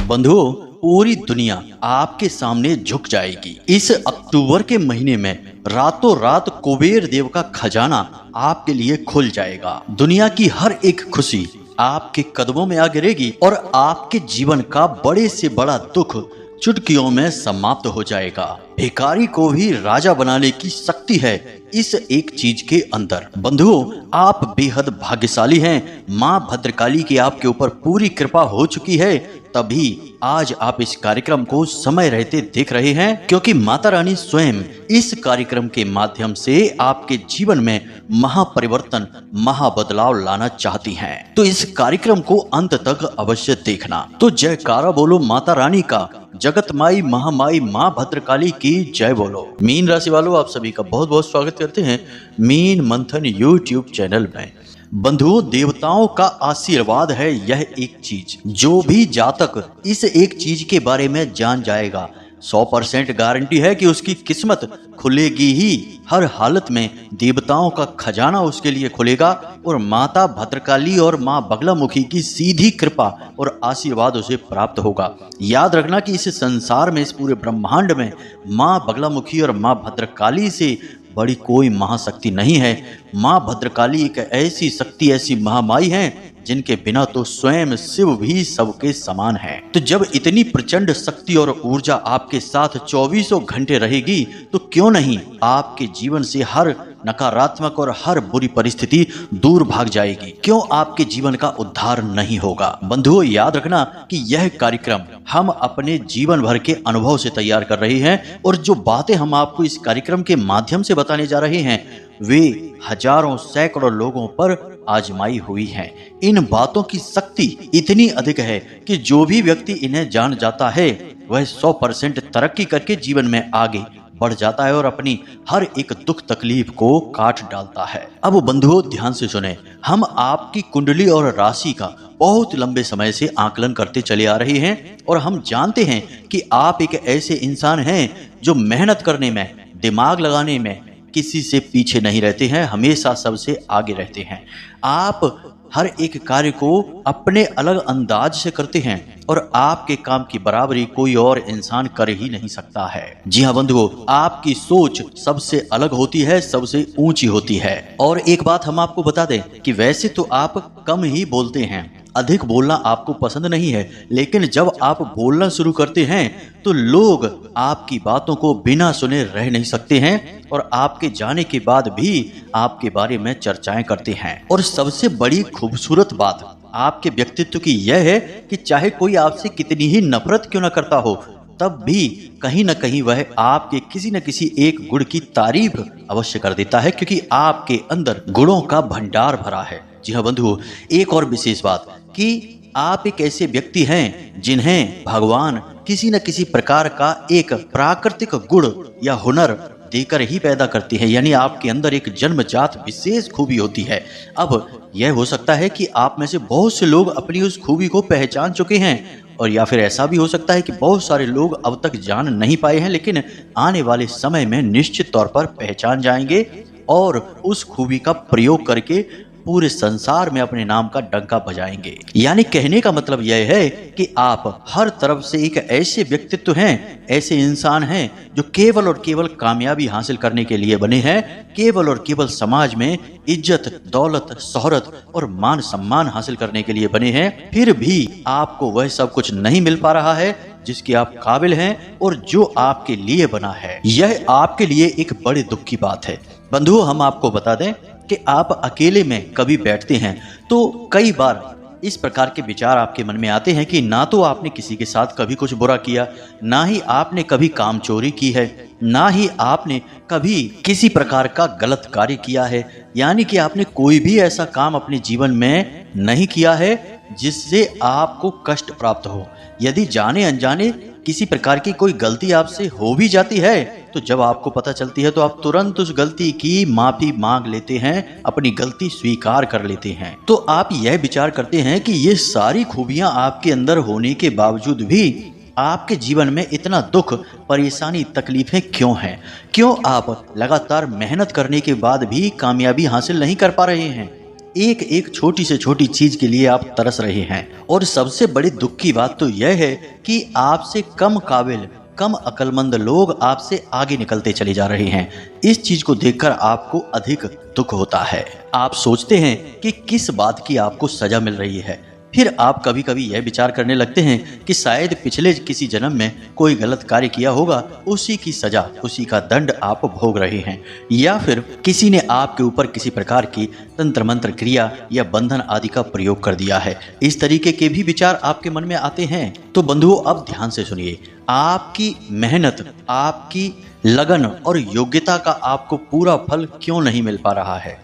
बंधुओं, पूरी दुनिया आपके सामने झुक जाएगी। इस अक्टूबर के महीने में रातों रात कुबेर देव का खजाना आपके लिए खुल जाएगा। दुनिया की हर एक खुशी आपके कदमों में आ गिरेगी और आपके जीवन का बड़े से बड़ा दुख चुटकियों में समाप्त हो जाएगा। भिखारी को भी राजा बनाने की शक्ति है इस एक चीज के अंदर। बंधुओं, आप बेहद भाग्यशाली हैं। माँ भद्रकाली की आपके ऊपर पूरी कृपा हो चुकी है, तभी आज आप इस कार्यक्रम को समय रहते देख रहे हैं, क्योंकि माता रानी स्वयं इस कार्यक्रम के माध्यम से आपके जीवन में महापरिवर्तन, महाबदलाव लाना चाहती हैं। तो इस कार्यक्रम को अंत तक अवश्य देखना। तो जयकारा बोलो माता रानी का, जगत माई महामाई माँ भद्रकाली की जय बोलो। मीन राशि वालों, आप सभी का बहुत बहुत स्वागत करते हैं मीन मंथन यूट्यूब चैनल में। बंधुओं, देवताओं का आशीर्वाद है यह एक चीज। जो भी जातक इस एक चीज के बारे में जान जाएगा, 100% गारंटी है कि उसकी किस्मत खुलेगी ही। हर हालत में देवताओं का खजाना उसके लिए खुलेगा और माता भद्रकाली और माँ बगलामुखी की सीधी कृपा और आशीर्वाद उसे प्राप्त होगा। याद रखना कि इस संसार में, इस पूरे ब्रह्मांड में माँ बगलामुखी और माँ भद्रकाली से बड़ी कोई महाशक्ति नहीं है। माँ भद्रकाली एक ऐसी शक्ति, ऐसी महामाई है जिनके बिना तो स्वयं शिव भी सबके समान है। तो जब इतनी प्रचंड शक्ति और ऊर्जा आपके साथ 24 घंटे रहेगी, तो क्यों नहीं आपके जीवन से हर नकारात्मक और हर बुरी परिस्थिति दूर भाग जाएगी। क्यों आपके जीवन का उद्धार नहीं होगा। बंधुओं, याद रखना कि यह कार्यक्रम हम अपने जीवन भर के अनुभव से तैयार कर रहे हैं, और जो बातें हम आपको इस कार्यक्रम के माध्यम से बताने जा रहे हैं वे हजारों सैकड़ों लोगों पर आजमाई हुई हैं। इन बातों की शक्ति इतनी अधिक है कि जो भी व्यक्ति इन्हें जान जाता है वह 100% तरक्की करके जीवन में आगे बढ़ जाता है और अपनी हर एक दुख तकलीफ को काट डालता है। अब बंधुओं, ध्यान से सुने। हम आपकी कुंडली और राशि का बहुत लंबे समय से आकलन करते चले आ रहे हैं, और हम जानते हैं कि आप एक ऐसे इंसान हैं जो मेहनत करने में, दिमाग लगाने में किसी से पीछे नहीं रहते हैं, हमेशा सबसे आगे रहते हैं। आप हर एक कार्य को अपने अलग अंदाज से करते हैं और आपके काम की बराबरी कोई और इंसान कर ही नहीं सकता है। जी हाँ बंधुओं, आपकी सोच सबसे अलग होती है, सबसे ऊंची होती है। और एक बात हम आपको बता दें कि वैसे तो आप कम ही बोलते हैं, अधिक बोलना आपको पसंद नहीं है, लेकिन जब आप बोलना शुरू करते हैं तो लोग आपकी बातों को बिना सुने रह नहीं सकते हैं, और आपके जाने के बाद भी आपके बारे में चर्चाएं करते हैं। और सबसे बड़ी खूबसूरत बात आपके व्यक्तित्व की यह है कि चाहे कोई आपसे कितनी ही नफरत क्यों न करता हो, तब भी कहीं न कहीं वह आपके किसी न किसी एक गुण की तारीफ अवश्य कर देता है, क्योंकि आपके अंदर गुणों का भंडार भरा है। जी हाँ बंधुओं, एक और विशेष बात कि आप एक ऐसे व्यक्ति हैं जिन्हें भगवान किसी न किसी प्रकार का एक प्राकृतिक गुण या हुनर देकर ही पैदा करती है, यानी आपके अंदर एक जन्मजात विशेष खूबी होती है। अब यह हो सकता है कि आप में से बहुत से लोग अपनी उस खूबी को पहचान चुके हैं, और या फिर ऐसा भी हो सकता है कि बहुत सारे लोग अब तक जान नहीं पाए हैं, लेकिन आने वाले समय में निश्चित तौर पर पहचान जाएंगे और उस खूबी का प्रयोग करके पूरे संसार में अपने नाम का डंका बजाएंगे। यानी कहने का मतलब यह है कि आप हर तरफ से एक ऐसे व्यक्तित्व हैं, ऐसे इंसान हैं जो केवल और केवल कामयाबी हासिल करने के लिए बने हैं, केवल और केवल समाज में इज्जत, दौलत, शोहरत और मान सम्मान हासिल करने के लिए बने हैं। फिर भी आपको वह सब कुछ नहीं मिल पा रहा है जिसके आप काबिल हैं और जो आपके लिए बना है। यह आपके लिए एक बड़े दुख की बात है। बंधुओं, हम आपको बता दें कि आप अकेले में कभी बैठते हैं तो कई बार इस प्रकार के विचार आपके मन में आते हैं कि ना तो आपने किसी के साथ कभी कुछ बुरा किया, ना ही आपने कभी काम चोरी की है, ना ही आपने कभी किसी प्रकार का गलत कार्य किया है। यानी कि आपने कोई भी ऐसा काम अपने जीवन में नहीं किया है जिससे आपको कष्ट प्राप्त हो। यदि जाने अनजाने किसी प्रकार की कोई गलती आपसे हो भी जाती है, तो जब आपको पता चलती है तो आप तुरंत उस गलती की माफी मांग लेते हैं, अपनी गलती स्वीकार कर लेते हैं। तो आप यह विचार करते हैं कि ये सारी खूबियां आपके अंदर होने के बावजूद भी आपके जीवन में इतना दुख, परेशानी, तकलीफें क्यों हैं? क्यों आप लगातार मेहनत करने के बाद भी कामयाबी हासिल नहीं कर पा रहे हैं? एक एक छोटी से छोटी चीज के लिए आप तरस रहे हैं। और सबसे बड़ी दुख की बात तो यह है कि आपसे कम काबिल, कम अक्लमंद लोग आपसे आगे निकलते चले जा रहे हैं। इस चीज को देखकर आपको अधिक दुख होता है। आप सोचते हैं कि किस बात की आपको सजा मिल रही है। फिर आप कभी कभी यह विचार करने लगते हैं कि शायद पिछले किसी जन्म में कोई गलत कार्य किया होगा, उसी की सजा, उसी का दंड आप भोग रहे हैं, या फिर किसी ने आपके ऊपर किसी प्रकार की तंत्र मंत्र क्रिया या बंधन आदि का प्रयोग कर दिया है। इस तरीके के भी विचार आपके मन में आते हैं। तो बंधुओं, अब ध्यान से सुनिए। आपकी मेहनत, आपकी लगन और योग्यता का आपको पूरा फल क्यों नहीं मिल पा रहा है?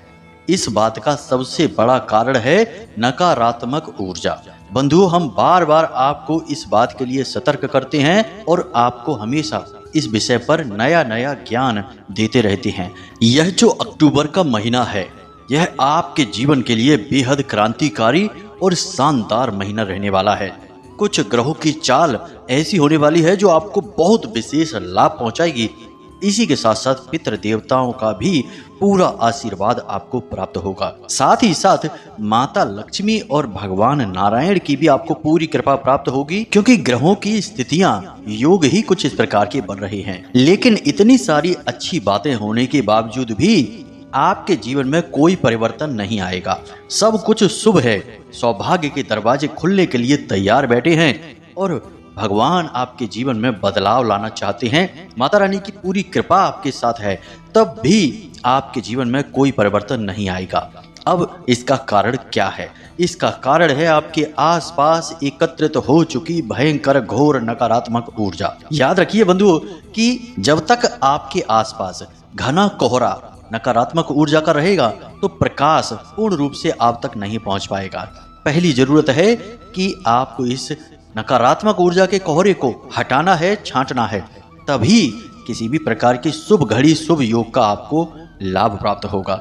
इस बात का सबसे बड़ा कारण है नकारात्मक ऊर्जा। बंधुओं, हम बार बार आपको इस बात के लिए सतर्क करते हैं और आपको हमेशा इस विषय पर नया नया ज्ञान देते रहते हैं। यह जो अक्टूबर का महीना है, यह आपके जीवन के लिए बेहद क्रांतिकारी और शानदार महीना रहने वाला है। कुछ ग्रहों की चाल ऐसी होने वाली है जो आपको बहुत विशेष लाभ पहुंचाएगी। इसी के साथ साथ पितृ देवताओं का भी पूरा आशीर्वाद आपको प्राप्त होगा। साथ ही साथ माता लक्ष्मी और भगवान नारायण की भी आपको पूरी कृपा प्राप्त होगी, क्योंकि ग्रहों की स्थितियां, योग ही कुछ इस प्रकार के बन रहे हैं। लेकिन इतनी सारी अच्छी बातें होने के बावजूद भी आपके जीवन में कोई परिवर्तन नहीं आएगा। सब कुछ शुभ है, सौभाग्य के दरवाजे खुलने के लिए तैयार बैठे हैं और भगवान आपके जीवन में बदलाव लाना चाहते हैं। माता रानी की पूरी कृपा आपके साथ है, तब भी आपके जीवन में कोई परिवर्तन नहीं आएगा। अब इसका कारण क्या है? इसका कारण है आपके आसपास एकत्रित हो चुकी भयंकर घोर नकारात्मक ऊर्जा। याद रखिए बंधुओं कि जब तक आपके आसपास घना कोहरा नकारात्मक ऊर्जा का रहेगा तो प्रकाश पूर्ण रूप से आप तक नहीं पहुंच पाएगा। पहली जरूरत है कि आपको इस नकारात्मक ऊर्जा के कोहरे को हटाना है, छांटना है, तभी किसी भी प्रकार की शुभ घड़ी, शुभ योग का आपको लाभ प्राप्त होगा।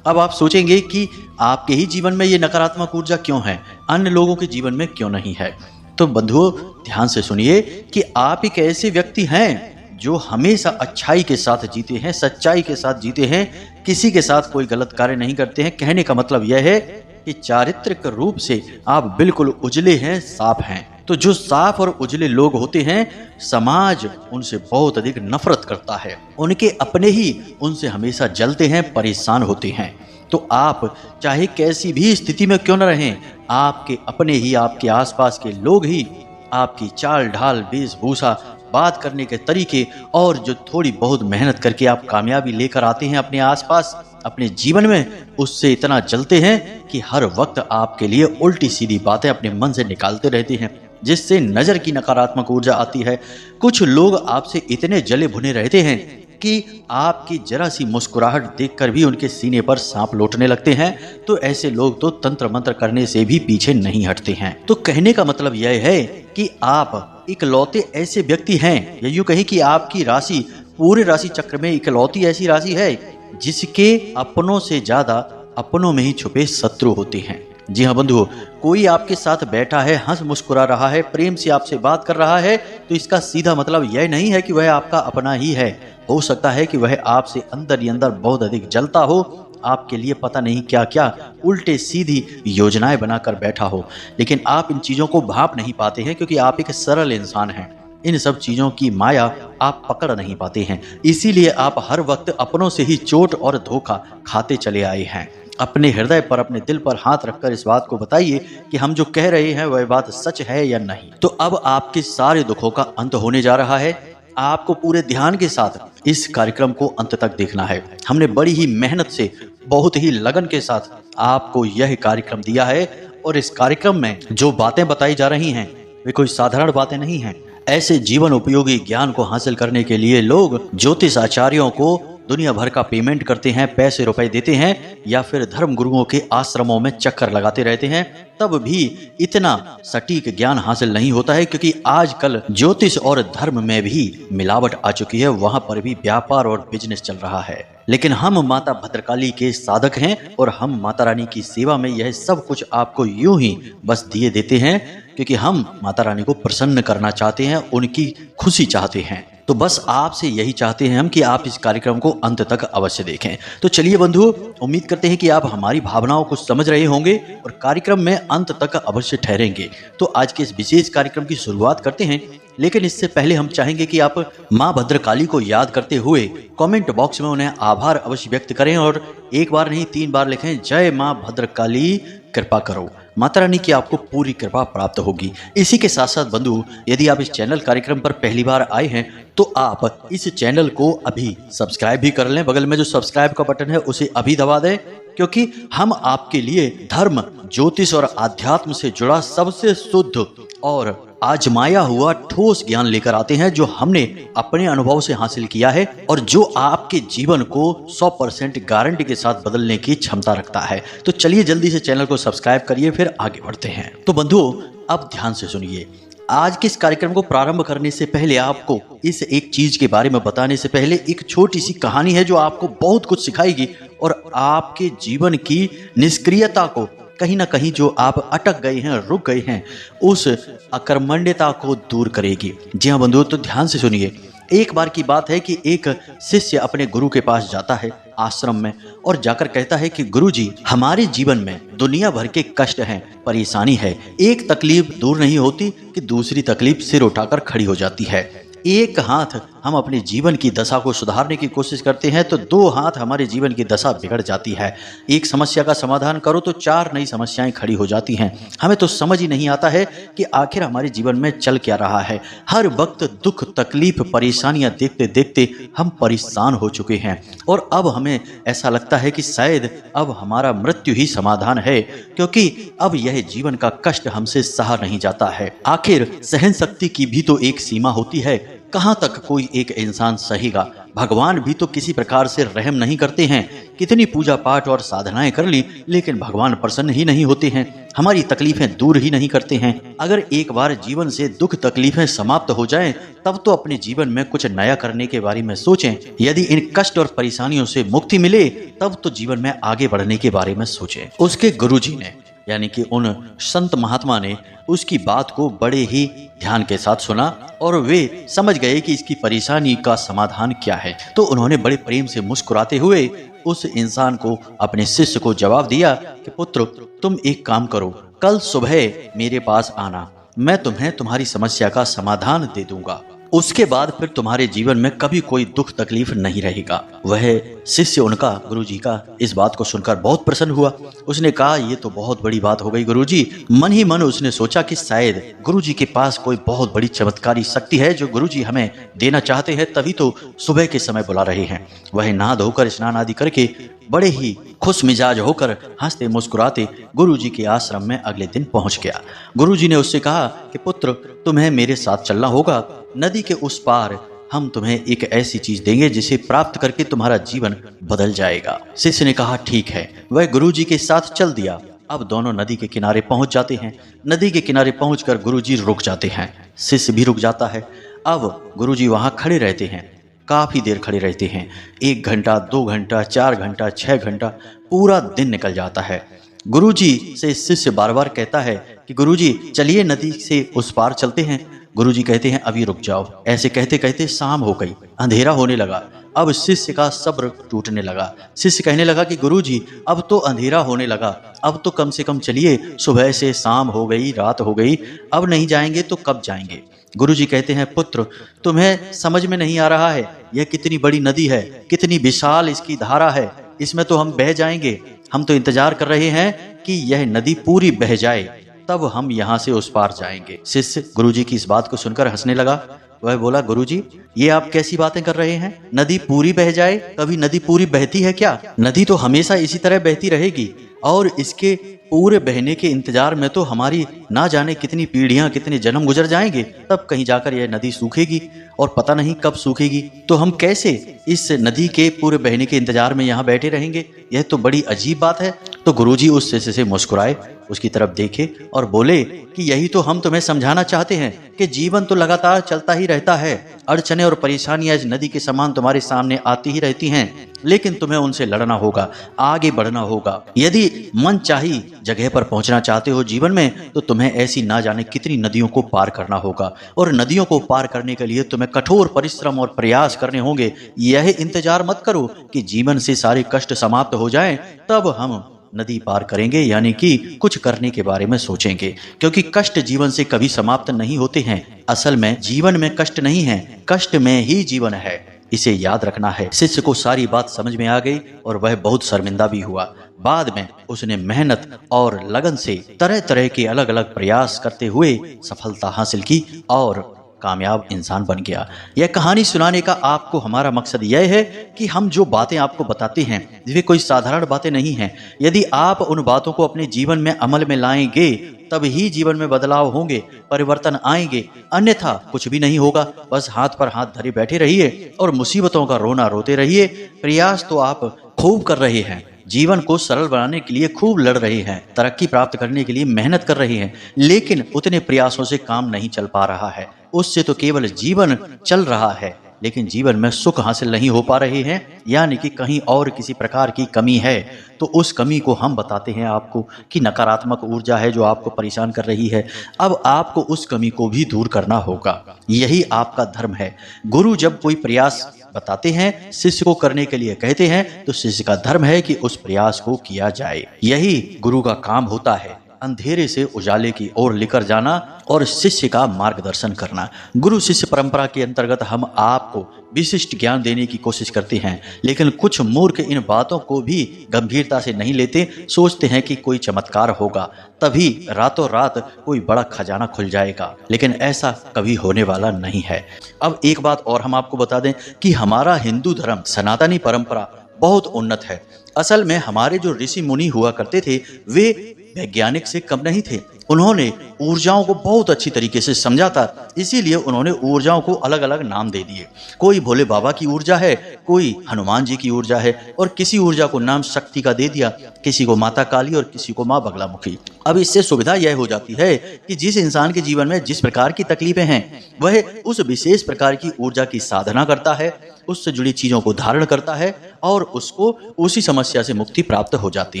अब आप सोचेंगे कि आपके ही जीवन में ये नकारात्मक ऊर्जा क्यों है, अन्य लोगों के जीवन में क्यों नहीं है? तो बंधुओं, ध्यान से सुनिए कि आप एक ऐसे व्यक्ति हैं जो हमेशा अच्छाई के साथ जीते हैं, सच्चाई के साथ जीते हैं, किसी के साथ कोई गलत कार्य नहीं करते हैं। कहने का मतलब यह है कि चारित्रिक रूप से आप बिल्कुल उजले हैं, साफ हैं। तो जो साफ और उजले लोग होते हैं, समाज उनसे बहुत अधिक नफरत करता है, उनके अपने ही उनसे हमेशा जलते हैं, परेशान होते हैं। तो आप चाहे कैसी भी स्थिति में क्यों न रहें, आपके अपने ही, आपके आसपास के लोग ही आपकी चाल ढाल, वेशभूषा, बात करने के तरीके और जो थोड़ी बहुत मेहनत करके आप कामयाबी लेकर आते हैं अपने आसपास, अपने जीवन में, उससे इतना जलते हैं कि हर वक्त आपके लिए उल्टी सीधी बातें अपने मन से निकालते रहते हैं, जिससे नजर की नकारात्मक ऊर्जा आती है। कुछ लोग आपसे इतने जले भुने रहते हैं कि आपकी जरा सी मुस्कुराहट देखकर भी उनके सीने पर सांप लौटने लगते हैं। तो ऐसे लोग तो तंत्र मंत्र करने से भी पीछे नहीं हटते हैं। तो कहने का मतलब यह है कि आप इकलौते ऐसे व्यक्ति हैं, या यूं कहें कि आपकी राशि पूरे राशि चक्र में इकलौती ऐसी राशि है जिसके अपनों से ज्यादा अपनों में ही छुपे शत्रु होते हैं। जी हाँ बंधुओं, कोई आपके साथ बैठा है, हंस मुस्कुरा रहा है, प्रेम से आपसे बात कर रहा है, तो इसका सीधा मतलब यह नहीं है कि वह आपका अपना ही है। हो सकता है कि वह आपसे अंदर ही अंदर बहुत अधिक जलता हो, आपके लिए पता नहीं क्या क्या उल्टे सीधी योजनाएं बनाकर बैठा हो, लेकिन आप इन चीजों को भांप नहीं पाते हैं, क्योंकि आप एक सरल इंसान हैं। इन सब चीजों की माया आप पकड़ नहीं पाते हैं, इसीलिए आप हर वक्त अपनों से ही चोट और धोखा खाते चले आए हैं। अपने हृदय पर, अपने दिल पर हाथ रखकर इस बात को बताइए कि हम जो कह रहे हैं वह बात सच है या नहीं। तो अब आपके सारे दुखों का अंत होने जा रहा है। आपको पूरे ध्यान के साथ इस कार्यक्रम को अंत तक देखना है। हमने बड़ी ही मेहनत से, बहुत ही लगन के साथ आपको यह कार्यक्रम दिया है, और इस कार्यक्रम में जो बातें बताई जा रही हैं वे कोई साधारण बातें नहीं हैं। ऐसे जीवन उपयोगी ज्ञान को हासिल करने के लिए लोग ज्योतिष आचार्यों को दुनिया भर का पेमेंट करते हैं, पैसे रुपए देते हैं, या फिर धर्म गुरुओं के आश्रमों में चक्कर लगाते रहते हैं, तब भी इतना सटीक ज्ञान हासिल नहीं होता है, क्योंकि आजकल ज्योतिष और धर्म में भी मिलावट आ चुकी है, वहां पर भी व्यापार और बिजनेस चल रहा है। लेकिन हम माता भद्रकाली के साधक हैं और हम माता रानी की सेवा में यह सब कुछ आपको यूं ही बस दिए देते हैं, क्योंकि हम माता रानी को प्रसन्न करना चाहते हैं, उनकी खुशी चाहते हैं। तो बस आपसे यही चाहते हैं हम कि आप इस कार्यक्रम को अंत तक अवश्य देखें। तो चलिए बंधुओं, उम्मीद करते हैं कि आप हमारी भावनाओं को समझ रहे होंगे और कार्यक्रम में अंत तक अवश्य ठहरेंगे। तो आज के इस विशेष कार्यक्रम की शुरुआत करते हैं, लेकिन इससे पहले हम चाहेंगे कि आप माँ भद्रकाली को याद करते हुए कमेंट बॉक्स में उन्हें आभार अवश्य व्यक्त करें और एक बार नहीं 3 बार लिखें, जय माँ भद्रकाली कृपा करो। माता रानी की आपको पूरी कृपा प्राप्त होगी। इसी के साथ साथ बंधु, यदि आप इस चैनल कार्यक्रम पर पहली बार आए हैं तो आप इस चैनल को अभी सब्सक्राइब भी कर लें। बगल में जो सब्सक्राइब का बटन है उसे अभी दबा दें, क्योंकि हम आपके लिए धर्म, ज्योतिष और आध्यात्म से जुड़ा सबसे शुद्ध और आजमाया हुआ ठोस ज्ञान लेकर आते हैं, जो हमने अपने अनुभव से हासिल किया है और जो आपके जीवन को 100% गारंटी के साथ बदलने की क्षमता रखता है। तो चलिए जल्दी से चैनल को सब्सक्राइब करिए, फिर आगे बढ़ते हैं। तो बंधुओं, अब ध्यान से सुनिए। आज के इस कार्यक्रम को प्रारंभ करने से पहले आपको इस एक चीज के बारे में बताने से पहले एक छोटी सी कहानी है जो आपको बहुत कुछ सिखाएगी और आपके जीवन की निष्क्रियता को, कहीं ना कहीं जो आप अटक गए हैं, रुक गए हैं, उस अकर्मण्यता को दूर करेगी। जी हाँ बंधुओं, तो ध्यान से सुनिए। एक बार की बात है कि एक शिष्य अपने गुरु के पास जाता है आश्रम में और जाकर कहता है कि गुरुजी, हमारे जीवन में दुनिया भर के कष्ट हैं, परेशानी है। एक तकलीफ दूर नहीं होती कि दूसरी तकलीफ सिर उठाकर खड़ी हो जाती है। एक हाथ हम अपने जीवन की दशा को सुधारने की कोशिश करते हैं तो 2 हाथ हमारे जीवन की दशा बिगड़ जाती है। एक समस्या का समाधान करो तो 4 नई समस्याएं खड़ी हो जाती हैं। हमें तो समझ ही नहीं आता है कि आखिर हमारे जीवन में चल क्या रहा है। हर वक्त दुख, तकलीफ, परेशानियां देखते देखते हम परेशान हो चुके हैं और अब हमें ऐसा लगता है कि शायद अब हमारा मृत्यु ही समाधान है, क्योंकि अब यह जीवन का कष्ट हमसे सहा नहीं जाता है। आखिर सहन शक्ति की भी तो एक सीमा होती है। कहाँ तक कोई एक इंसान सहेगा? भगवान भी तो किसी प्रकार से रहम नहीं करते हैं। कितनी पूजा पाठ और साधनाएं कर ली, लेकिन भगवान प्रसन्न ही नहीं होते हैं, हमारी तकलीफें दूर ही नहीं करते हैं। अगर एक बार जीवन से दुख तकलीफें समाप्त हो जाएं, तब तो अपने जीवन में कुछ नया करने के बारे में सोचें। यदि इन कष्ट और परेशानियों से मुक्ति मिले, तब तो जीवन में आगे बढ़ने के बारे में सोचें। उसके गुरुजी ने, यानी कि उन संत महात्मा ने उसकी बात को बड़े ही ध्यान के साथ सुना और वे समझ गए कि इसकी परेशानी का समाधान क्या है। तो उन्होंने बड़े प्रेम से मुस्कुराते हुए उस इंसान को, अपने शिष्य को जवाब दिया कि पुत्र, तुम एक काम करो, कल सुबह मेरे पास आना, मैं तुम्हें तुम्हारी समस्या का समाधान दे दूंगा। उसके बाद फिर तुम्हारे जीवन में कभी कोई दुख तकलीफ नहीं रहेगा। वह शिष्य उनका, गुरुजी का, इस बात को सुनकर बहुत प्रसन्न हुआ। उसने कहा, ये तो बहुत बड़ी बात हो गई गुरुजी। मन ही मन उसने सोचा कि शायद गुरुजी के पास कोई बहुत बड़ी चमत्कारी शक्ति है जो गुरुजी हमें देना चाहते हैं, तभी तो सुबह के समय बुला रहे हैं। वह नहा धोकर स्नान आदि करके बड़े ही खुश मिजाज होकर हंसते मुस्कुराते गुरुजी के आश्रम में अगले दिन पहुंच गया। गुरुजी ने उससे कहा कि पुत्र, तुम्हें मेरे साथ चलना होगा। नदी के उस पार हम तुम्हें एक ऐसी चीज देंगे जिसे प्राप्त करके तुम्हारा जीवन बदल जाएगा। शिष्य ने कहा, ठीक है। वह गुरुजी के साथ चल दिया। अब दोनों नदी के किनारे पहुंच जाते हैं। नदी के किनारे पहुंचकर गुरुजी रुक जाते हैं, शिष्य भी रुक जाता है। अब गुरुजी वहां खड़े रहते हैं, काफी देर खड़े रहते हैं। 1 घंटा, 2 घंटा, 4 घंटा, 6 घंटा, पूरा दिन निकल जाता है। गुरुजी से शिष्य बार बार कहता है कि गुरुजी, चलिए नदी से उस पार चलते हैं। गुरुजी कहते हैं, अभी रुक जाओ। ऐसे कहते कहते शाम हो गई, अंधेरा होने लगा। अब शिष्य का सब्र टूटने लगा। शिष्य कहने लगा कि गुरुजी, अब तो अंधेरा होने लगा, अब तो कम से कम चलिए, सुबह से शाम हो गई, रात हो गई, अब नहीं जाएंगे तो कब जाएंगे? गुरुजी कहते हैं, पुत्र, तुम्हें समझ में नहीं आ रहा है, यह कितनी बड़ी नदी है, कितनी विशाल इसकी धारा है, इसमें तो हम बह जाएंगे। हम तो इंतजार कर रहे हैं कि यह नदी पूरी बह जाए, तब हम यहाँ से उस पार जाएंगे। शिष्य गुरुजी की इस बात को सुनकर हंसने लगा। वह बोला, गुरुजी, ये आप कैसी बातें कर रहे हैं? नदी पूरी बह जाए? कभी नदी पूरी बहती है क्या? नदी तो हमेशा इसी तरह बहती रहेगी और इसके पूरे बहने के इंतजार में तो हमारी ना जाने कितनी पीढ़ियां, कितने जन्म गुजर जाएंगे, तब कहीं जाकर यह नदी सूखेगी और पता नहीं कब सूखेगी। तो हम कैसे इस नदी के पूरे बहने के इंतजार में यहाँ बैठे रहेंगे? यह तो बड़ी अजीब बात है। तो गुरुजी उस शिष्य से मुस्कुराए उसकी तरफ देखे और बोले कि यही तो हम तुम्हें समझाना चाहते हैं कि जीवन तो लगातार चलता ही रहता है। अड़चने और परेशानियां इस नदी के समान तुम्हारे सामने आती ही रहती हैं, लेकिन तुम्हें उनसे लड़ना होगा, आगे बढ़ना होगा। यदि मन चाही जगह पर पहुंचना चाहते हो जीवन में, तो तुम्हें ऐसी ना जाने कितनी नदियों को पार करना होगा, और नदियों को पार करने के लिए तुम्हें कठोर परिश्रम और प्रयास करने होंगे। यह इंतजार मत करो कि जीवन से सारे कष्ट समाप्त हो जाएं, तब हम नदी पार करेंगे, यानी कि कुछ करने के बारे में सोचेंगे, क्योंकि कष्ट जीवन से कभी समाप्त नहीं होते हैं। असल में जीवन में कष्ट नहीं है, कष्ट में ही जीवन है, इसे याद रखना है। शिष्य को सारी बात समझ में आ गई और वह बहुत शर्मिंदा भी हुआ। बाद में उसने मेहनत और लगन से तरह तरह के अलग अलग प्रयास करते हुए सफलता हासिल की और कामयाब इंसान बन गया। यह कहानी सुनाने का आपको हमारा मकसद यह है कि हम जो बातें आपको बताते हैं वे कोई साधारण बातें नहीं हैं। यदि आप उन बातों को अपने जीवन में अमल में लाएंगे, तब ही जीवन में बदलाव होंगे, परिवर्तन आएंगे, अन्यथा कुछ भी नहीं होगा। बस हाथ पर हाथ धरे बैठे रहिए और मुसीबतों का रोना रोते रहिए। प्रयास तो आप खूब कर रहे हैं, जीवन को सरल बनाने के लिए खूब लड़ रहे हैं, तरक्की प्राप्त करने के लिए मेहनत कर रहे हैं, लेकिन उतने प्रयासों से काम नहीं चल पा रहा है। उससे तो केवल जीवन चल रहा है, लेकिन जीवन में सुख हासिल नहीं हो पा रहे हैं, यानी कि कहीं और किसी प्रकार की कमी है। तो उस कमी को हम बताते हैं आपको कि नकारात्मक ऊर्जा है जो आपको परेशान कर रही है। अब आपको उस कमी को भी दूर करना होगा, यही आपका धर्म है। गुरु जब कोई प्रयास बताते हैं, शिष्य को करने के लिए कहते हैं, तो शिष्य का धर्म है कि उस प्रयास को किया जाए। यही गुरु का काम होता है, अंधेरे से उजाले की ओर लेकर जाना और शिष्य का मार्गदर्शन करना। गुरु शिष्य परंपरा के अंतर्गत हम आपको विशिष्ट ज्ञान देने की कोशिश करते हैं, लेकिन कुछ मूर्ख इन बातों को भी गंभीरता से नहीं लेते। सोचते हैं कि कोई चमत्कार होगा, तभी रातों रात कोई बड़ा खजाना खुल जाएगा, लेकिन ऐसा कभी होने वाला नहीं है। अब एक बात और हम आपको बता दें कि हमारा हिंदू धर्म, सनातनी परंपरा बहुत उन्नत है। असल में हमारे जो ऋषि मुनि हुआ करते थे, वे वैज्ञानिक से कम नहीं थे। उन्होंने ऊर्जाओं को बहुत अच्छी तरीके से समझा था, इसीलिए उन्होंने ऊर्जाओं को अलग अलग नाम दे दिए। कोई भोले बाबा की ऊर्जा है, कोई हनुमान जी की ऊर्जा है, और किसी ऊर्जा को नाम शक्ति का दे दिया, किसी को माता काली और किसी को माँ बगलामुखी। अब इससे सुविधा यह हो जाती है कि जिस इंसान के जीवन में जिस प्रकार की तकलीफें हैं, वह उस विशेष प्रकार की ऊर्जा की साधना करता है, उससे जुड़ी चीजों को धारण करता है और उसको उसी समस्या से मुक्ति प्राप्त हो जाती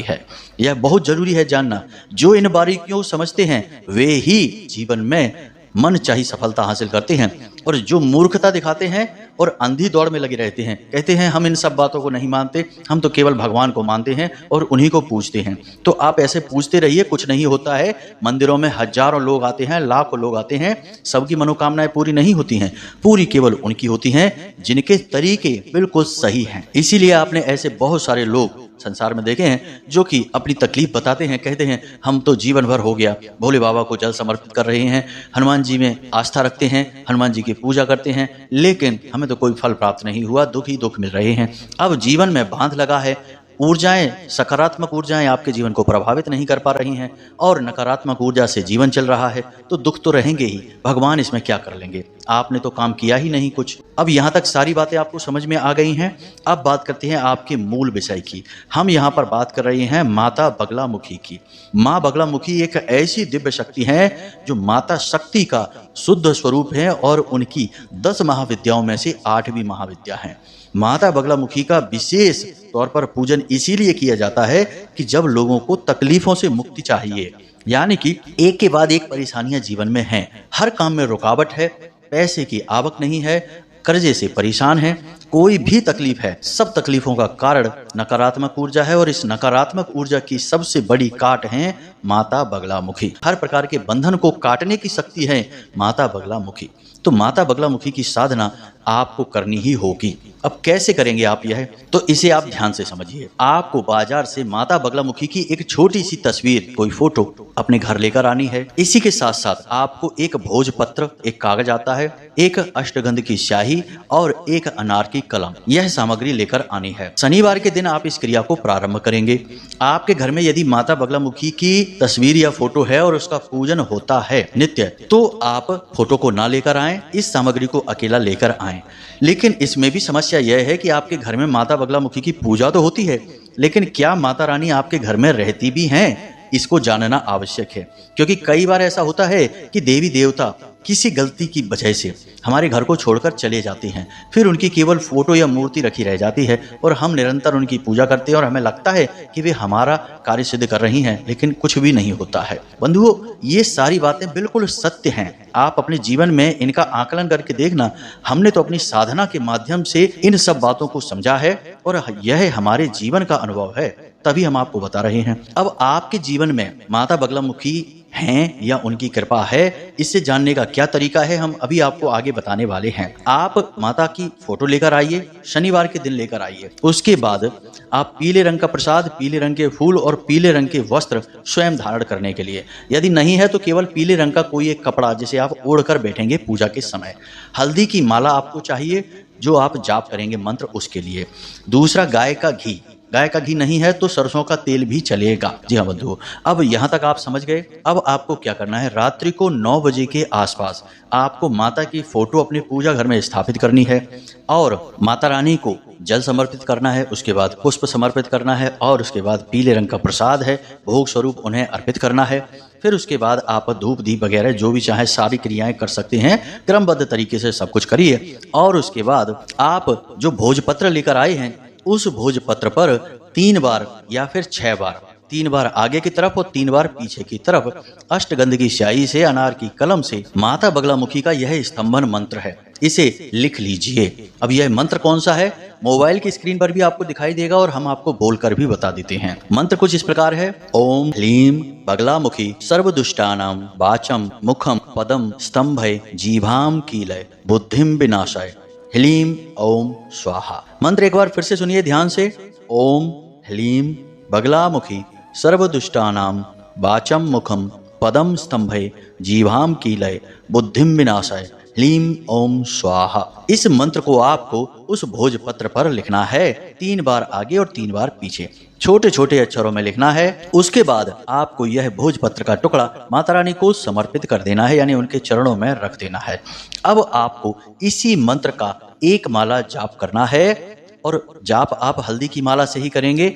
है। यह बहुत जरूरी है जानना। जो इन बारीकियों को समझते हैं वे ही जीवन में मन चाही सफलता हासिल करते हैं, और जो मूर्खता दिखाते हैं और अंधी दौड़ में लगे रहते हैं, कहते हैं हम इन सब बातों को नहीं मानते, हम तो केवल भगवान को मानते हैं और उन्हीं को पूजते हैं। तो आप ऐसे पूजते रहिए, कुछ नहीं होता है। मंदिरों में हजारों लोग आते हैं, लाखों लोग आते हैं, सबकी मनोकामनाएं पूरी नहीं होती हैं, पूरी केवल उनकी होती हैं जिनके तरीके बिल्कुल सही हैं। इसीलिए आपने ऐसे बहुत सारे लोग संसार में देखे हैं जो कि अपनी तकलीफ बताते हैं, कहते हैं हम तो जीवन भर हो गया भोले बाबा को जल समर्पित कर रहे हैं, हनुमान जी में आस्था रखते हैं, हनुमान जी की पूजा करते हैं, लेकिन हमें तो कोई फल प्राप्त नहीं हुआ, दुख ही दुख मिल रहे हैं। अब जीवन में बांध लगा है, ऊर्जाएं, सकारात्मक ऊर्जाएं आपके जीवन को प्रभावित नहीं कर पा रही हैं और नकारात्मक ऊर्जा से जीवन चल रहा है, तो दुख तो रहेंगे ही। भगवान इसमें क्या कर लेंगे, आपने तो काम किया ही नहीं कुछ। अब यहाँ तक सारी बातें आपको समझ में आ गई हैं। अब बात करते हैं आपके मूल विषय की। हम यहाँ पर बात कर रहे हैं माता बगलामुखी की। माँ बगलामुखी एक ऐसी दिव्य शक्ति है जो माता शक्ति का शुद्ध स्वरूप है और उनकी 10 महाविद्याओं में से 8वीं महाविद्या है। माता बगलामुखी का विशेष तौर पर पूजन इसीलिए किया जाता है कि जब लोगों को तकलीफों से मुक्ति चाहिए, यानी कि एक के बाद एक परेशानियां जीवन में हैं, हर काम में रुकावट है, पैसे की आवक नहीं है, कर्जे से परेशान है, कोई भी तकलीफ है, सब तकलीफों का कारण नकारात्मक ऊर्जा है और इस नकारात्मक ऊर्जा की सबसे बड़ी काट है माता बगलामुखी। हर प्रकार के बंधन को काटने की शक्ति है माता बगलामुखी। तो माता बगलामुखी की साधना आपको करनी ही होगी। अब कैसे करेंगे आप यह, तो इसे आप ध्यान से समझिए। आपको बाजार से माता बगलामुखी की एक छोटी सी तस्वीर, कोई फोटो अपने घर लेकर आनी है। इसी के साथ साथ आपको एक भोजपत्र, एक कागज आता है, एक अष्टगंध की स्याही और एक अनार की कलम, यह सामग्री लेकर आनी है। शनिवार के दिन आप इस क्रिया को प्रारंभ करेंगे। आपके घर में यदि माता बगलामुखी की तस्वीर या फोटो है और उसका पूजन होता है नित्य, तो आप फोटो को ना लेकर आएं, इस सामग्री को अकेला लेकर आएं। लेकिन इसमें भी समस्या यह है कि आपके घर में माता बगलामुखी की पूजा तो होती है, लेकिन क्या माता रानी आपके घर में रहती भी हैं? इसको जानना आवश्यक है। क्योंकि कई बार ऐसा होता है कि देवी देवता किसी गलती की वजह से हमारे घर को छोड़कर चले जाते हैं, फिर उनकी केवल फोटो या मूर्ति रखी रह जाती है और हम निरंतर उनकी पूजा करते हैं और हमें लगता है कि वे हमारा कार्य सिद्ध कर रही हैं, लेकिन कुछ भी नहीं होता है। बंधुओं, ये सारी बातें बिल्कुल सत्य हैं। आप अपने जीवन में इनका आकलन करके देखना। हमने तो अपनी साधना के माध्यम से इन सब बातों को समझा है और यह हमारे जीवन का अनुभव है, तभी हम आपको बता रहे हैं। अब आपके जीवन में माता बगलामुखी हैं या उनकी कृपा है, इससे जानने का क्या तरीका है, हम अभी आपको आगे बताने वाले हैं। आप माता की फोटो लेकर आइए, शनिवार के दिन लेकर आइए। उसके बाद आप पीले रंग का प्रसाद, पीले रंग के फूल और पीले रंग के वस्त्र स्वयं धारण करने के लिए, यदि नहीं है तो केवल पीले रंग का कोई एक कपड़ा जिसे आप ओढ़कर बैठेंगे पूजा के समय। हल्दी की माला आपको चाहिए जो आप जाप करेंगे मंत्र, उसके लिए। दूसरा, गाय का घी। गाय का घी नहीं है तो सरसों का तेल भी चलेगा। जी हाँ बंधुओं, अब यहाँ तक आप समझ गए। अब आपको क्या करना है, रात्रि को 9 बजे के आसपास आपको माता की फोटो अपने पूजा घर में स्थापित करनी है और माता रानी को जल समर्पित करना है, उसके बाद पुष्प समर्पित करना है और उसके बाद पीले रंग का प्रसाद है भोग स्वरूप उन्हें अर्पित करना है। फिर उसके बाद आप धूप दीप वगैरह जो भी चाहे सारी क्रियाएं कर सकते हैं, क्रमबद्ध तरीके से सब कुछ करिए। और उसके बाद आप जो भोजपत्र लेकर आए हैं उस भोजपत्र पर 3 बार या फिर 6 बार, 3 बार आगे की तरफ और 3 बार पीछे की तरफ अष्टगंध की स्याही से, अनार की कलम से माता बगलामुखी का यह स्तंभन मंत्र है, इसे लिख लीजिए। अब यह मंत्र कौन सा है, मोबाइल की स्क्रीन पर भी आपको दिखाई देगा और हम आपको बोलकर भी बता देते हैं। मंत्र कुछ इस प्रकार है, ओम ह्लीम बगलामुखी सर्वदुष्टानाम वाचम मुखम पदम स्तंभय जीभाम कीलय बुद्धिम विनाशाय ह्लीम ओम स्वाहा। मंत्र एक बार फिर से सुनिए ध्यान से। ओम ह्लीम बगलामुखी सर्वदुष्टानाम वाचम मुखम पदम स्तंभय जीभाम कीलय बुद्धिम विनाशाय ह्लीम ओम स्वाहा। इस मंत्र को आपको उस भोजपत्र पर लिखना है, 3 बार आगे और 3 बार पीछे, छोटे छोटे अक्षरों में लिखना है। उसके बाद आपको यह भोजपत्र का टुकड़ा माता रानी को समर्पित कर देना है, यानी उनके चरणों में रख देना है। अब आपको इसी मंत्र का एक माला जाप करना है और जाप आप हल्दी की माला से ही करेंगे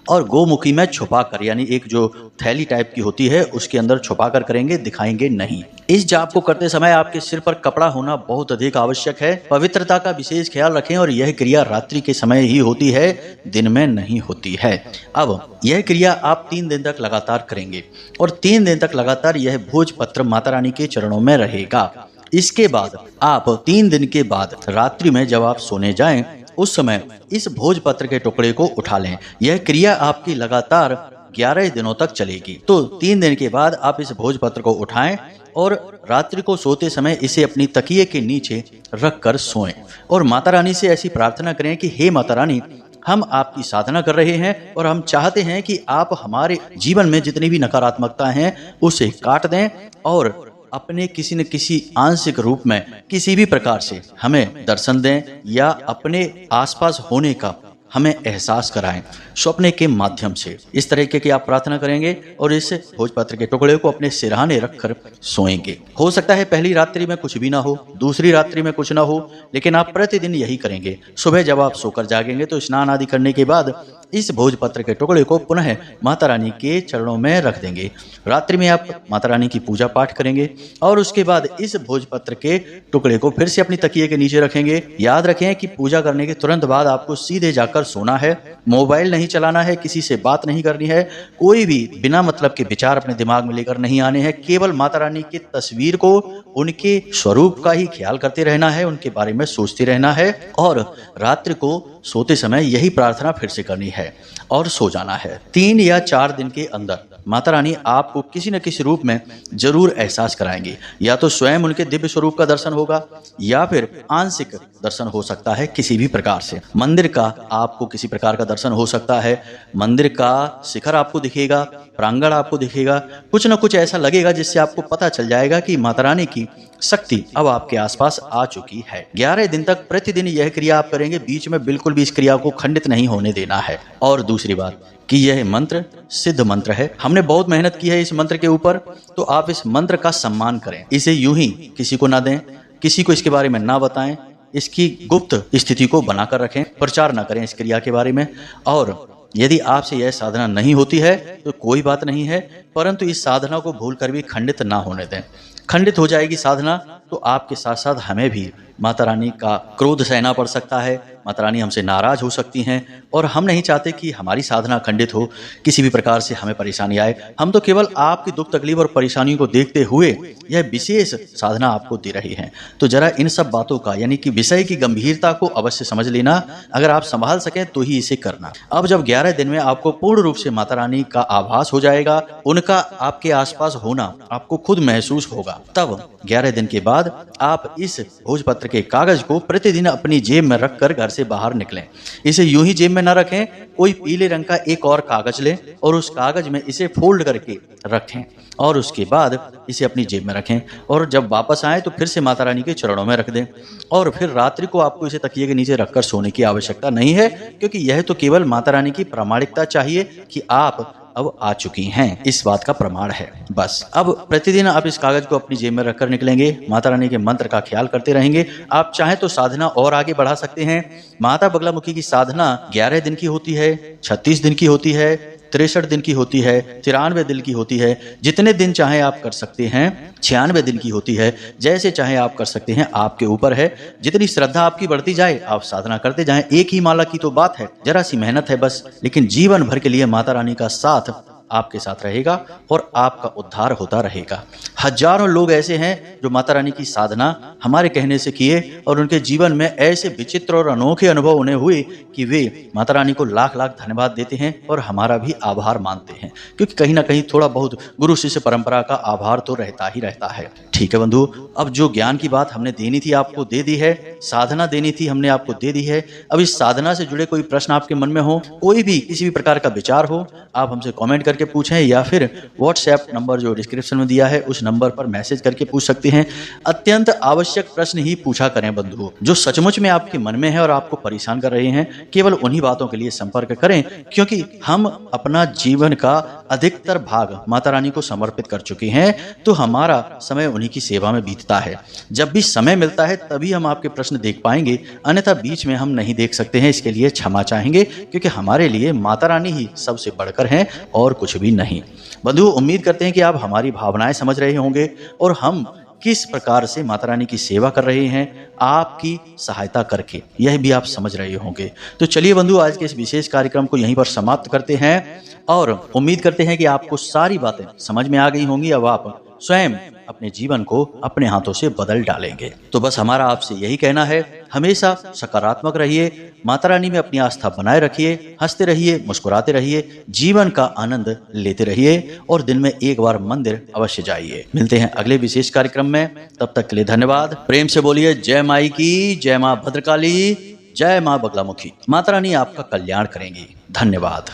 और गोमुखी में छुपा कर, यानी एक जो थैली टाइप की होती है उसके अंदर छुपा कर करेंगे, दिखाएंगे नहीं। इस जाप को करते समय आपके सिर पर कपड़ा होना बहुत अधिक आवश्यक है। पवित्रता का विशेष ख्याल रखें और यह क्रिया रात्रि के समय ही होती है, दिन में नहीं होती है। अब यह क्रिया आप 3 दिन तक लगातार करेंगे और 3 दिन तक लगातार यह भोजपत्र माता रानी के चरणों में रहेगा। इसके बाद आप 3 दिन के बाद रात्रि में जब आप सोने जाएं, उस समय इस भोजपत्र के टुकड़े को उठा लें। यह क्रिया आपकी लगातार 11 दिनों तक चलेगी। तो 3 दिन के बाद आप इस भोजपत्र को उठाएं और रात्रि को सोते समय इसे अपनी तकिए के नीचे रख कर सोएं और माता रानी से ऐसी प्रार्थना करें कि हे माता रानी, हम आपकी साधना कर रहे हैं और हम चाहते हैं कि आप हमारे जीवन में जितनी भी नकारात्मकता हैं उसे काट दें और अपने किसी न किसी आंशिक रूप में किसी भी प्रकार से हमें दर्शन दें या अपने आसपास होने का हमें एहसास कराएं स्वप्न के माध्यम से। इस तरीके की आप प्रार्थना करेंगे और इस भोजपत्र के टुकड़े को अपने सिरहाने रखकर सोएंगे। हो सकता है पहली रात्रि में कुछ भी ना हो, दूसरी रात्रि में कुछ ना हो, लेकिन आप प्रतिदिन यही करेंगे। सुबह जब आप सोकर जागेंगे तो स्नान आदि करने के बाद इस भोजपत्र के टुकड़े को पुनः माता रानी के चरणों में रख देंगे। रात्रि में आप माता रानी की पूजा पाठ करेंगे और उसके बाद इस भोजपत्र के टुकड़े को फिर से अपनी तकिए के नीचे रखेंगे। याद रखें कि पूजा करने के तुरंत बाद आपको सीधे जाकर सोना है, मोबाइल नहीं चलाना है, किसी से बात नहीं करनी है, कोई भी बिना मतलब के विचार अपने दिमाग में लेकर नहीं आने हैं। केवल माता रानी की तस्वीर को, उनके स्वरूप का ही ख्याल करते रहना है, उनके बारे में सोचते रहना है और रात्रि को सोते समय यही प्रार्थना फिर से करनी है और सो जाना है। 3 या 4 दिन के अंदर माता रानी आपको किसी न किसी रूप में जरूर एहसास कराएंगी। या तो स्वयं उनके दिव्य स्वरूप का दर्शन होगा या फिर आंशिक दर्शन हो सकता है किसी भी प्रकार से। मंदिर का आपको किसी प्रकार का दर्शन हो सकता है, मंदिर का शिखर आपको दिखेगा, प्रांगण आपको दिखेगा, कुछ न कुछ ऐसा लगेगा जिससे आपको पता चल जाएगा कि माता रानी की शक्ति अब आपके आसपास आ चुकी है। 11 दिन तक प्रतिदिन यह क्रिया आप करेंगे, बीच में बिल्कुल भी इस क्रिया को खंडित नहीं होने देना है। और दूसरी बात कि यह मंत्र सिद्ध मंत्र है, हमने बहुत मेहनत की है इस मंत्र के ऊपर, तो आप इस मंत्र का सम्मान करें। इसे यूं ही किसी को ना दें, किसी को इसके बारे में ना बताएं, इसकी गुप्त स्थिति को बनाकर रखें, प्रचार ना करें इस क्रिया के बारे में। और यदि आपसे यह साधना नहीं होती है तो कोई बात नहीं है, परंतु इस साधना को भूलकर भी खंडित ना होने दें। खंडित हो जाएगी साधना तो आपके साथ साथ हमें भी माता रानी का क्रोध सहना पड़ सकता है, माता रानी हमसे नाराज हो सकती हैं, और हम नहीं चाहते कि हमारी साधना खंडित हो, किसी भी प्रकार से हमें परेशानी आए। हम तो केवल आपकी दुख तकलीफ और परेशानियों को देखते हुए यह विशेष साधना आपको दे रही हैं। तो जरा इन सब बातों का यानी कि विषय की गंभीरता को अवश्य समझ लेना। अगर आप संभाल सकें तो ही इसे करना। अब जब 11 दिन में आपको पूर्ण रूप से माता रानी का आभास हो जाएगा, उनका आपके आसपास होना आपको खुद महसूस होगा, तब 11 दिन के बाद आप इस भोजपत्र के कागज को प्रतिदिन अपनी जेब में रखकर घर से बाहर निकलें। इसे यूं ही जेब में न रखें, कोई पीले रंग का एक और कागज लें और उस कागज में इसे फोल्ड करके रखें और उसके बाद इसे अपनी जेब में रखें, और जब वापस आए तो फिर से माता रानी के चरणों में रख दें। और फिर रात्रि को आपको इसे तकिए के नीचे रखकर सोने की आवश्यकता नहीं है, क्योंकि यह तो केवल माता रानी की प्रामाणिकता चाहिए कि आप अब आ चुकी हैं, इस बात का प्रमाण है बस। अब प्रतिदिन आप इस कागज को अपनी जेब में रखकर निकलेंगे, माता रानी के मंत्र का ख्याल करते रहेंगे। आप चाहें तो साधना और आगे बढ़ा सकते हैं। माता बगलामुखी की साधना 11 दिन की होती है, 36 दिन की होती है, 63 दिन की होती है, 93 दिन की होती है, जितने दिन चाहे आप कर सकते हैं। 96 दिन की होती है, जैसे चाहे आप कर सकते हैं, आपके ऊपर है। जितनी श्रद्धा आपकी बढ़ती जाए आप साधना करते जाएं। एक ही माला की तो बात है, जरा सी मेहनत है बस, लेकिन जीवन भर के लिए माता रानी का साथ आपके साथ रहेगा और आपका उद्धार होता रहेगा। हजारों लोग ऐसे हैं जो माता रानी की साधना हमारे कहने से किए और उनके जीवन में ऐसे विचित्र और अनोखे अनुभव उन्हें हुए कि वे माता रानी को लाख लाख धन्यवाद देते हैं और हमारा भी आभार मानते हैं, क्योंकि कहीं ना कहीं थोड़ा बहुत गुरु शिष्य परंपरा का आभार तो रहता ही रहता है। ठीक है बंधु, अब जो ज्ञान की बात हमने देनी थी आपको दे दी है, साधना देनी थी हमने आपको दे दी है। अब इस साधना से जुड़े कोई प्रश्न आपके मन में हो, कोई भी किसी भी प्रकार का विचार हो, आप हमसे कमेंट करके पूछें या फिर व्हाट्सएप नंबर जो डिस्क्रिप्शन में दिया है उस नंबर पर मैसेज करके पूछ सकते हैं। अत्यंत आवश्यक प्रश्न ही पूछा करें बंधुओं, जो सचमुच में आपके मन में है और आपको परेशान कर रहे हैं। केवल उन्हीं बातों के लिए संपर्क करें, क्योंकि हम अपना जीवन का अधिकतर भाग माता रानी को समर्पित कर चुके हैं, तो हमारा समय उन्हीं की सेवा में बीतता है। जब भी समय मिलता है तभी हम आपके प्रश्न देख पाएंगे, अन्यथा बीच में हम नहीं देख सकते हैं। इसके लिए क्षमा चाहेंगे, क्योंकि हमारे लिए माता रानी ही सबसे बढ़कर हैं और कुछ भी नहीं। बंधु, उम्मीद करते हैं कि आप हमारी भावनाएं समझ रहे होंगे और हम किस प्रकार से माता रानी की सेवा कर रहे हैं आपकी सहायता करके, यह भी आप समझ रहे होंगे। तो चलिए बंधु, आज के इस विशेष कार्यक्रम को यहीं पर समाप्त करते हैं और उम्मीद करते हैं कि आपको सारी बातें समझ में आ गई होंगी। अब आप स्वयं अपने जीवन को अपने हाथों से बदल डालेंगे। तो बस हमारा आपसे यही कहना है, हमेशा सकारात्मक रहिए, माता रानी में अपनी आस्था बनाए रखिए, हंसते रहिए, मुस्कुराते रहिए, जीवन का आनंद लेते रहिए और दिन में एक बार मंदिर अवश्य जाइए। मिलते हैं अगले विशेष कार्यक्रम में, तब तक के लिए धन्यवाद। प्रेम से बोलिए जय माई की, जय माँ भद्रकाली, जय माँ बगलामुखी। माता रानी आपका कल्याण करेंगी। धन्यवाद।